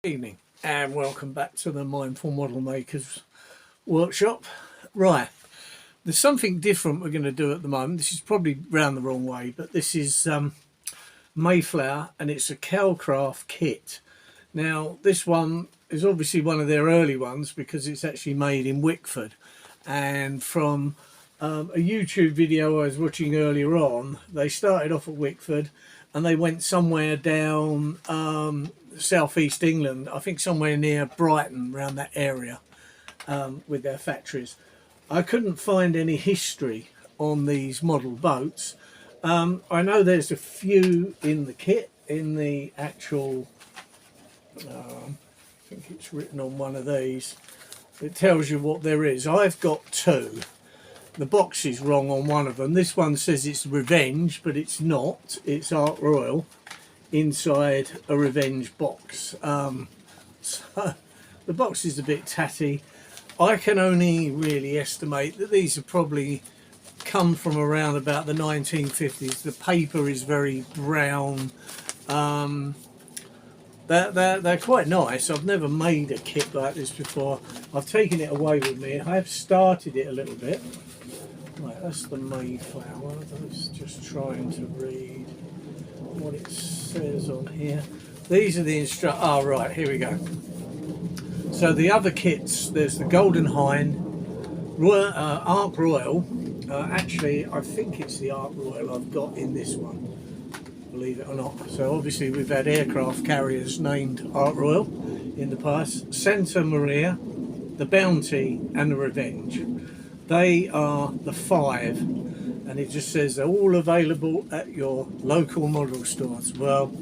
Evening and welcome back to the Mindful Model Makers workshop. Right, there's something different we're going to do at the moment. This is probably round the wrong way, but this is Mayflower, and it's a Keil Kraft kit. Now this one is obviously one of their early ones because it's actually made in Wickford, and from a YouTube video I was watching earlier on, they started off at Wickford and they went somewhere down southeast England, I think somewhere near Brighton, around that area, with their factories. I couldn't find any history on these model boats. I know there's a few in the kit, in the actual, I think it's written on one of these. It tells you what there is. I've got two. The box is wrong on one of them. This one says it's Revenge, but it's not. It's Ark Royal inside a Revenge box. So the box is a bit tatty. I can only really estimate that these have probably come from around about the 1950s. The paper is very brown. They're quite nice. I've never made a kit like this before. I've taken it away with me. I have started it a little bit. Right, that's the Mayflower. I was just trying to read what it says on here. These are the right, here we go. So the other kits, there's the Golden Hind, Ark Royal. Actually, I think it's the Ark Royal I've got in this one, believe it or not. So obviously we've had aircraft carriers named Ark Royal in the past. Santa Maria, the Bounty and the Revenge. They are the 5, and it just says they're all available at your local model stores. Well,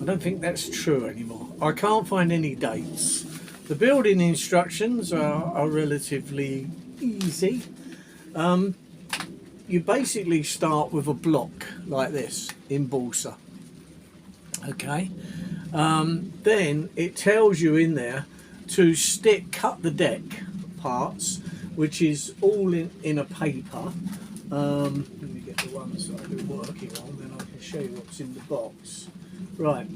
I don't think that's true anymore. I can't find any dates. The building instructions are relatively easy. You basically start with a block like this in balsa. Okay. Then it tells you in there to cut the deck parts, which is all in a paper. Let me get the ones that I've been working on, then I can show you what's in the box. Right,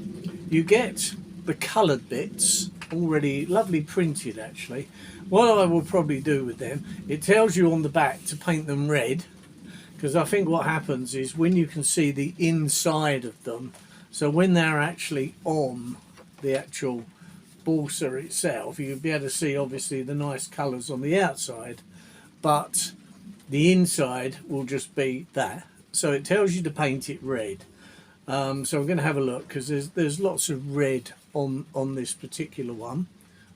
you get the coloured bits already lovely printed. Actually, what I will probably do with them, it tells you on the back to paint them red, because I think what happens is when you can see the inside of them, so when they're actually on the actual balsa itself, you'll be able to see obviously the nice colours on the outside, but the inside will just be that. So it tells you to paint it red. So I'm going to have a look, because there's lots of red on this particular one,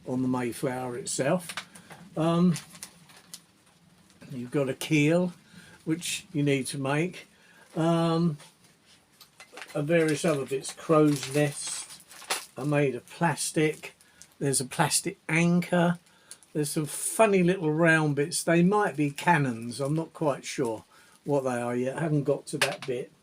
on the Mayflower itself. You've got a keel, which you need to make, and various other bits. Crow's nest are made of plastic. There's a plastic anchor. There's some funny little round bits. They might be cannons. I'm not quite sure what they are yet. I haven't got to that bit.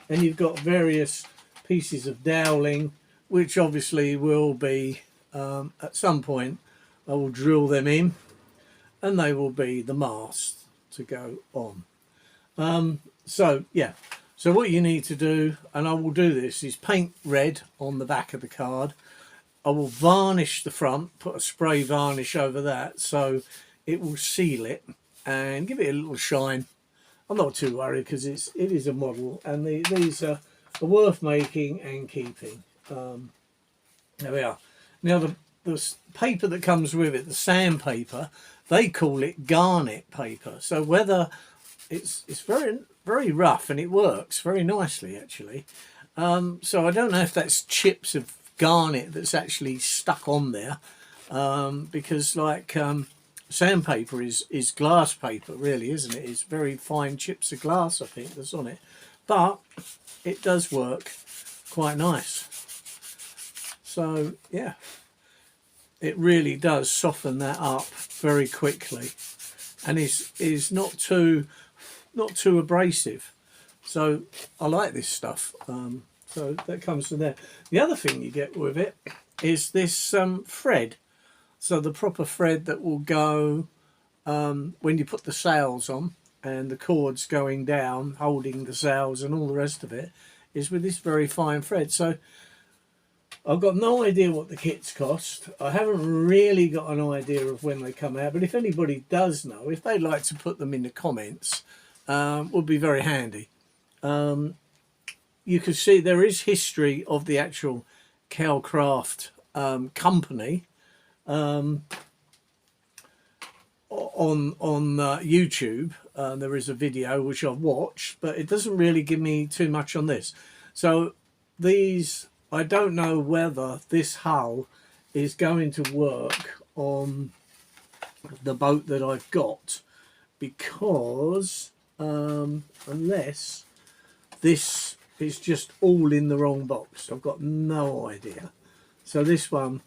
And you've got various pieces of doweling, which obviously will be, at some point, I will drill them in, and they will be the mast to go on. So, yeah. So what you need to do, and I will do this, is paint red on the back of the card. I will varnish the front, put a spray varnish over that so it will seal it and give it a little shine. I'm not too worried because it is a model, and these are worth making and keeping. There we are. Now the paper that comes with it, the sandpaper, they call it garnet paper. So whether it's very, very rough, and it works very nicely actually. So I don't know if that's chips of garnet that's actually stuck on there, because like sandpaper is glass paper, really, isn't it? It's very fine chips of glass, I think, that's on it, but it does work quite nice. So yeah, it really does soften that up very quickly, and is not too abrasive. So I like this stuff. So that comes from there. The other thing you get with it is this thread. So the proper thread that will go when you put the sails on, and the cords going down, holding the sails and all the rest of it, is with this very fine thread. So I've got no idea what the kits cost. I haven't really got an idea of when they come out, but if anybody does know, if they'd like to put them in the comments, would be very handy. You can see there is history of the actual Keil Kraft company on YouTube. There is a video which I've watched, but it doesn't really give me too much on this. So these, I don't know whether this hull is going to work on the boat that I've got, because unless this is just all in the wrong box, I've got no idea. So this one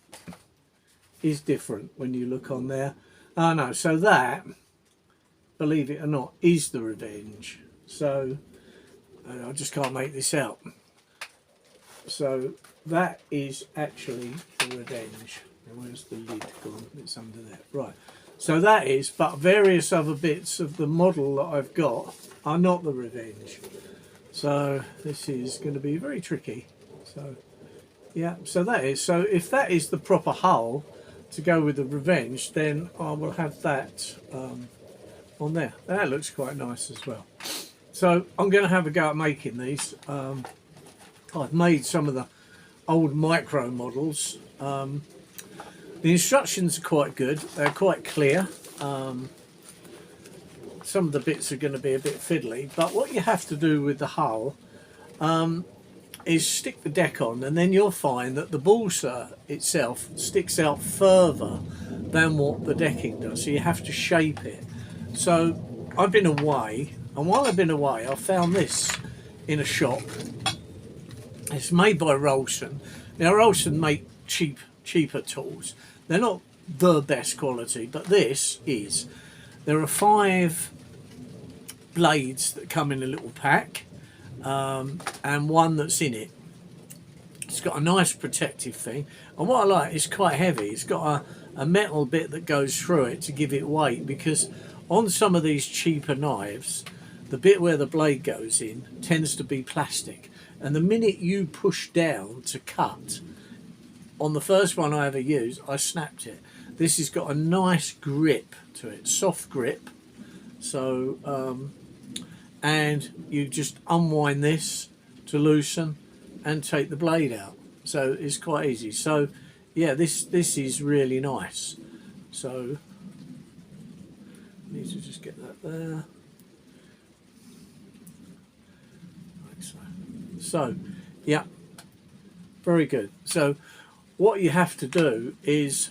is different when you look on there. Oh no, so that, believe it or not, is the Revenge. So I just can't make this out. So that is actually the Revenge. Now, where's the lid gone? It's under there. Right. So that is, but various other bits of the model that I've got are not the Revenge. So this is going to be very tricky. So yeah, so that is. So if that is the proper hull to go with the Revenge, then I will have that on there. That looks quite nice as well. So I'm going to have a go at making these. I've made some of the old micro models. The instructions are quite good. They're quite clear. Some of the bits are going to be a bit fiddly, but what you have to do with the hull is stick the deck on, and then you'll find that the balsa itself sticks out further than what the decking does, so you have to shape it. So I've been away, and while I've been away I found this in a shop. It's made by Rolson. Now Rolson make cheaper tools. They're not the best quality, but this is. There are 5 blades that come in a little pack, and one that's in it. It's got a nice protective thing, and what I like, it's quite heavy. It's got a metal bit that goes through it to give it weight, because on some of these cheaper knives, the bit where the blade goes in tends to be plastic, and the minute you push down to cut, on the first one I ever used, I snapped it. This has got a nice grip to it, soft grip. So, and you just unwind this to loosen and take the blade out. So it's quite easy. So, yeah, this is really nice. So, need to just get that there. Like so. So, yeah, very good. So, what you have to do is,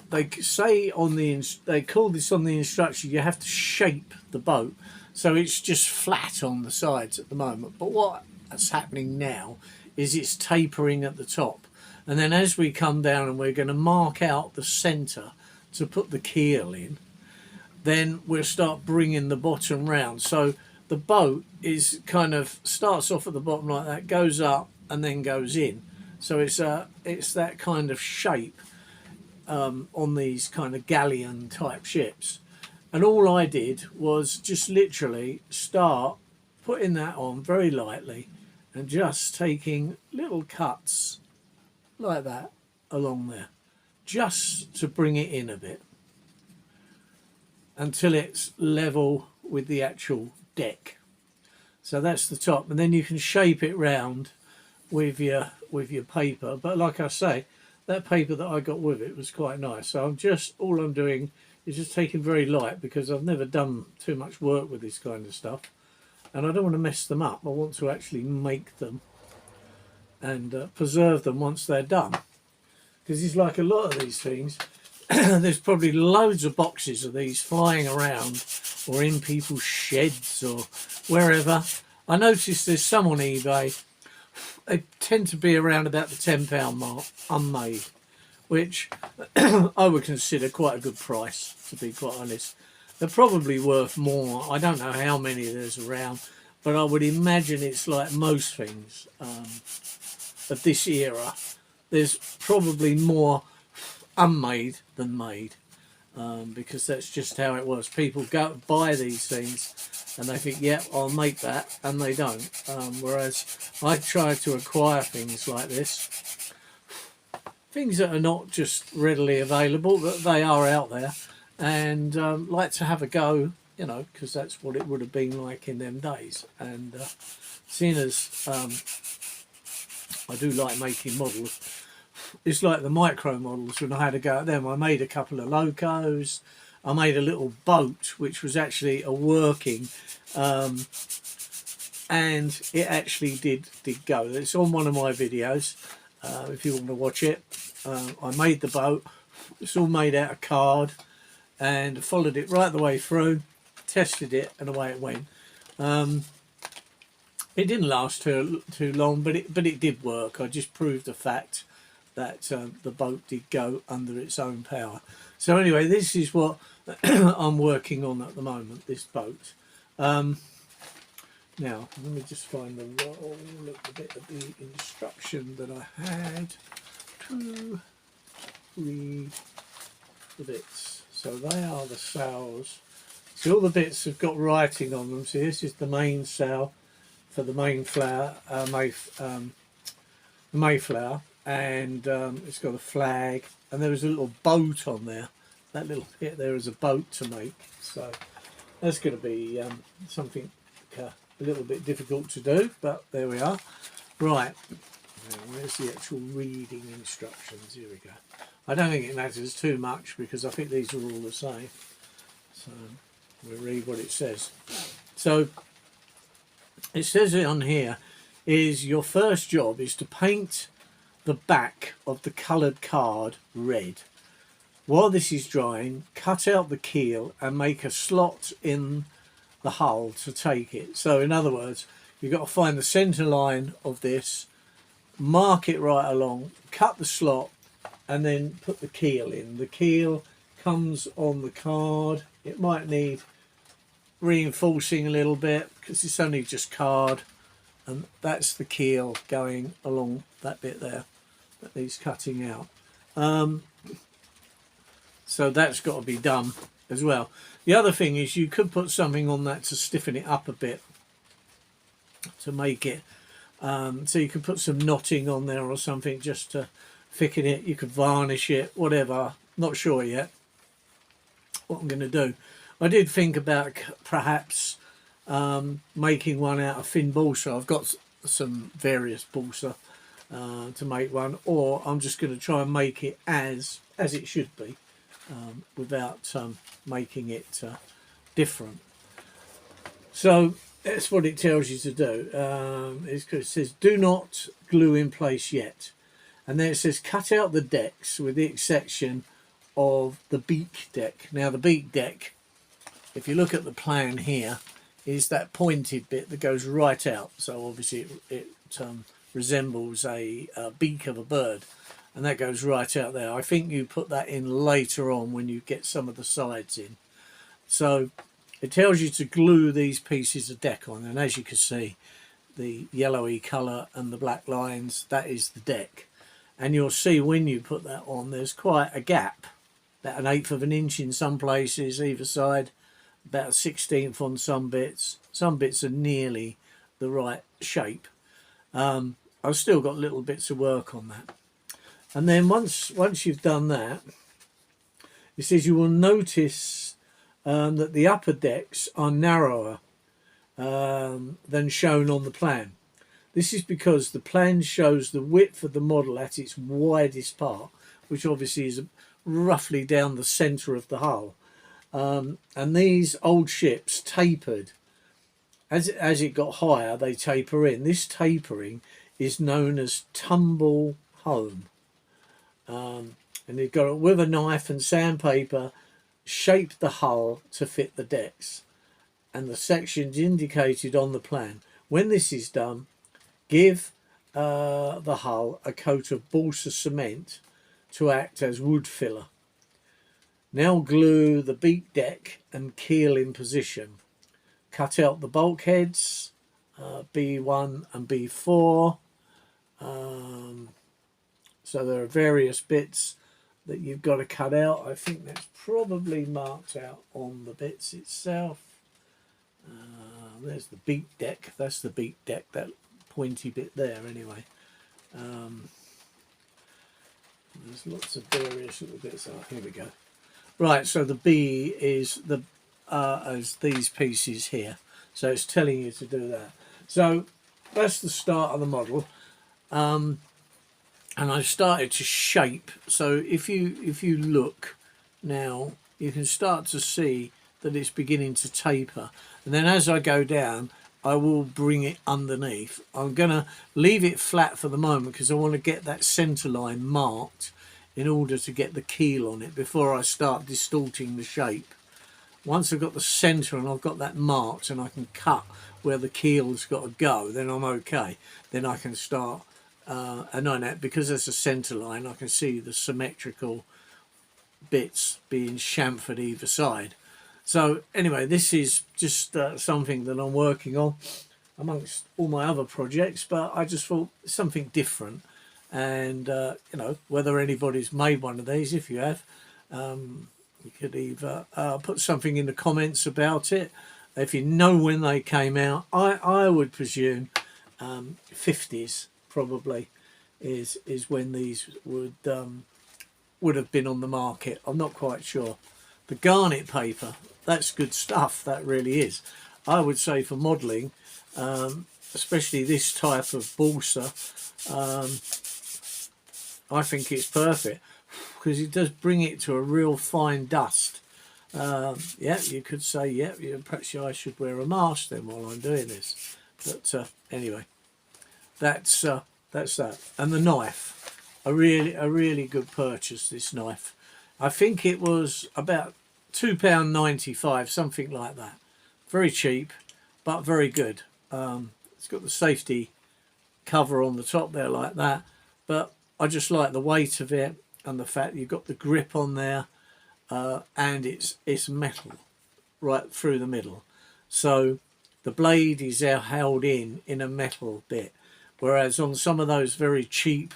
they say on the, they call this on the instruction, you have to shape the boat so it's just flat on the sides at the moment. But what's happening now is it's tapering at the top, and then as we come down and we're going to mark out the centre to put the keel in, then we'll start bringing the bottom round. So the boat is kind of starts off at the bottom like that, goes up and then goes in. So it's that kind of shape on these kind of galleon type ships. And all I did was just literally start putting that on very lightly and just taking little cuts like that along there, just to bring it in a bit until it's level with the actual deck. So that's the top, and then you can shape it round with your paper. But like I say, that paper that I got with it was quite nice. So all I'm doing is just taking very light, because I've never done too much work with this kind of stuff, and I don't want to mess them up. I want to actually make them and preserve them once they're done, because it's like a lot of these things. There's probably loads of boxes of these flying around or in people's sheds or wherever. I noticed there's some on eBay. They tend to be around about the £10 mark, unmade, which I would consider quite a good price, to be quite honest. They're probably worth more. I don't know how many there's around, but I would imagine it's like most things of this era. There's probably more unmade than made, because that's just how it was. People go buy these things and they think, yeah, I'll make that, and they don't. Whereas I try to acquire things like this, things that are not just readily available, that they are out there, and like to have a go, you know, because that's what it would have been like in them days. And seeing as I do like making models, it's like the micro models. When I had to go at them, I made a couple of locos. I made a little boat, which was actually a working, and it actually did go. It's on one of my videos, if you want to watch it. I made the boat. It's all made out of card, and followed it right the way through, tested it, and away it went. It didn't last too long, but it did work. I just proved the fact that the boat did go under its own power. So anyway, this is what I'm working on at the moment, this boat. Now, let me just find the roll, a bit of the instruction that I had to read the bits. So they are the sails. See, all the bits have got writing on them. See, this is the main sail for the Mayflower, Mayflower, and it's got a flag, and there is a little boat on there. That little bit there is a boat to make, so that's going to be something a little bit difficult to do, but there we are. Right, now, where's the actual reading instructions? Here we go. I don't think it matters too much because I think these are all the same. So we'll read what it says. So it says on here is your first job is to paint the back of the coloured card red. While this is drying, cut out the keel and make a slot in the hull to take it. So in other words, you've got to find the centre line of this, mark it right along, cut the slot, and then put the keel in. The keel comes on the card. It might need reinforcing a little bit because it's only just card, and that's the keel going along that bit there that needs cutting out. So that's got to be done as well. The other thing is you could put something on that to stiffen it up a bit to make it so you could put some knotting on there or something just to thicken it. You could varnish it, whatever. Not sure yet what I'm going to do. I did think about perhaps making one out of thin balsa. I've got some various balsa to make one, or I'm just going to try and make it as it should be, without making it different. So that's what it tells you to do. It says do not glue in place yet, and then it says cut out the decks with the exception of the beak deck. Now the beak deck, if you look at the plan here, is that pointed bit that goes right out. So obviously it resembles a beak of a bird, and that goes right out there. I think you put that in later on when you get some of the sides in. So it tells you to glue these pieces of deck on, and as you can see, the yellowy colour and the black lines, that is the deck. And you'll see when you put that on, there's quite a gap, about 1/8 of an inch in some places either side, about 1/16 on some bits. Some bits are nearly the right shape. I've still got little bits of work on that. And then once you've done that, it says you will notice that the upper decks are narrower than shown on the plan. This is because the plan shows the width of the model at its widest part, which obviously is roughly down the centre of the hull. And these old ships tapered. As it got higher, they taper in. This tapering is known as tumble home. And they've got it with a knife and sandpaper, shaped the hull to fit the decks and the sections indicated on the plan. When this is done, give the hull a coat of balsa cement to act as wood filler. Now glue the beak deck and keel in position. Cut out the bulkheads, B1 and B4. So there are various bits that you've got to cut out. I think that's probably marked out on the bits itself. There's the beak deck. That's the beak deck, that pointy bit there anyway. There's lots of various little bits. Oh, here we go. Right, so the B is the as these pieces here. So it's telling you to do that. So that's the start of the model. And I've started to shape. So if you look now, you can start to see that it's beginning to taper. And then as I go down, I will bring it underneath. I'm going to leave it flat for the moment because I want to get that centre line marked in order to get the keel on it before I start distorting the shape. Once I've got the centre and I've got that marked and I can cut where the keel's got to go, then I'm okay. Then I can start, and on that, because there's a centre line, I can see the symmetrical bits being chamfered either side. So anyway, this is just something that I'm working on amongst all my other projects, but I just thought something different. And you know, whether anybody's made one of these, if you have, you could either put something in the comments about it. If you know when they came out, I would presume 50s probably is when these would have been on the market. I'm not quite sure. The garnet paper, that's good stuff, that really is. I would say for modelling, especially this type of balsa, I think it's perfect because it does bring it to a real fine dust. Yeah, you could say, yeah, perhaps I should wear a mask then while I'm doing this. But anyway, that's that. And the knife, a really good purchase, this knife. I think it was about £2.95, something like that. Very cheap, but very good. It's got the safety cover on the top there like that, but I just like the weight of it and the fact you've got the grip on there, and it's metal right through the middle. So the blade is held in a metal bit, whereas on some of those very cheap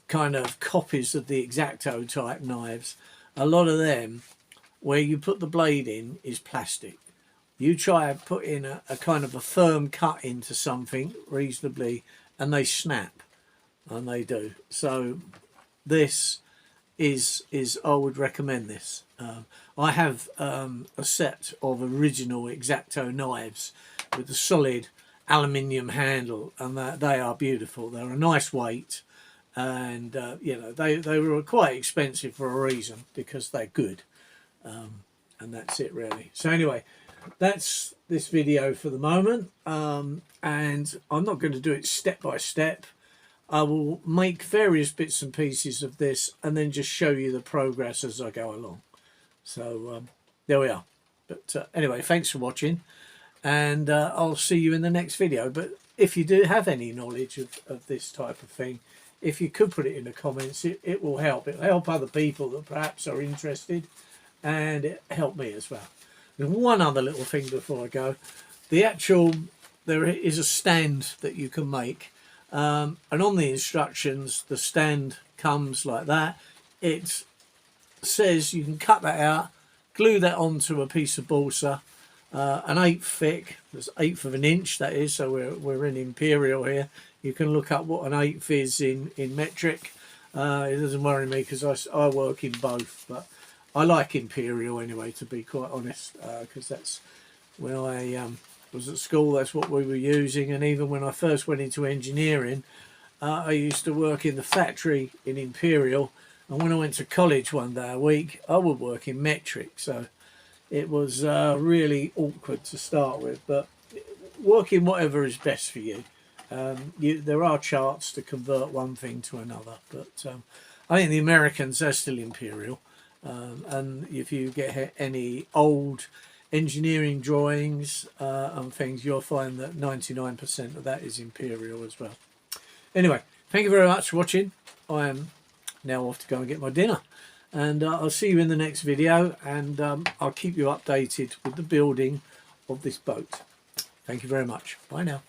kind of copies of the X-Acto type knives, a lot of them, where you put the blade in is plastic. You try and put in a kind of a firm cut into something reasonably and they snap, and they do. So this is I would recommend this. I have a set of original X-Acto knives with the solid aluminium handle, and they are beautiful. They're a nice weight, and you know, they were quite expensive for a reason, because they're good. And that's it really. So anyway, that's this video for the moment, and I'm not going to do it step by step. I will make various bits and pieces of this and then just show you the progress as I go along. So there we are. But anyway, thanks for watching, and I'll see you in the next video. But if you do have any knowledge of this type of thing, if you could put it in the comments, it will help. It will help other people that perhaps are interested, and it helped me as well. There's one other little thing before I go. There is a stand that you can make, and on the instructions the stand comes like that. It says you can cut that out, glue that onto a piece of balsa, an 1/8 thick, that's 1/8 of an inch, that is, so we're in imperial here. You can look up what an 1/8 is in metric. It doesn't worry me because I work in both, but I like imperial anyway, to be quite honest, because that's when I was at school, that's what we were using. And even when I first went into engineering, I used to work in the factory in imperial, and when I went to college one day a week, I would work in metric. So it was really awkward to start with, but working whatever is best for you. There are charts to convert one thing to another, but I think the Americans are still imperial. And if you get any old engineering drawings and things, you'll find that 99% of that is imperial as well. Anyway, thank you very much for watching. I am now off to go and get my dinner, and I'll see you in the next video, and I'll keep you updated with the building of this boat. Thank you very much. Bye now.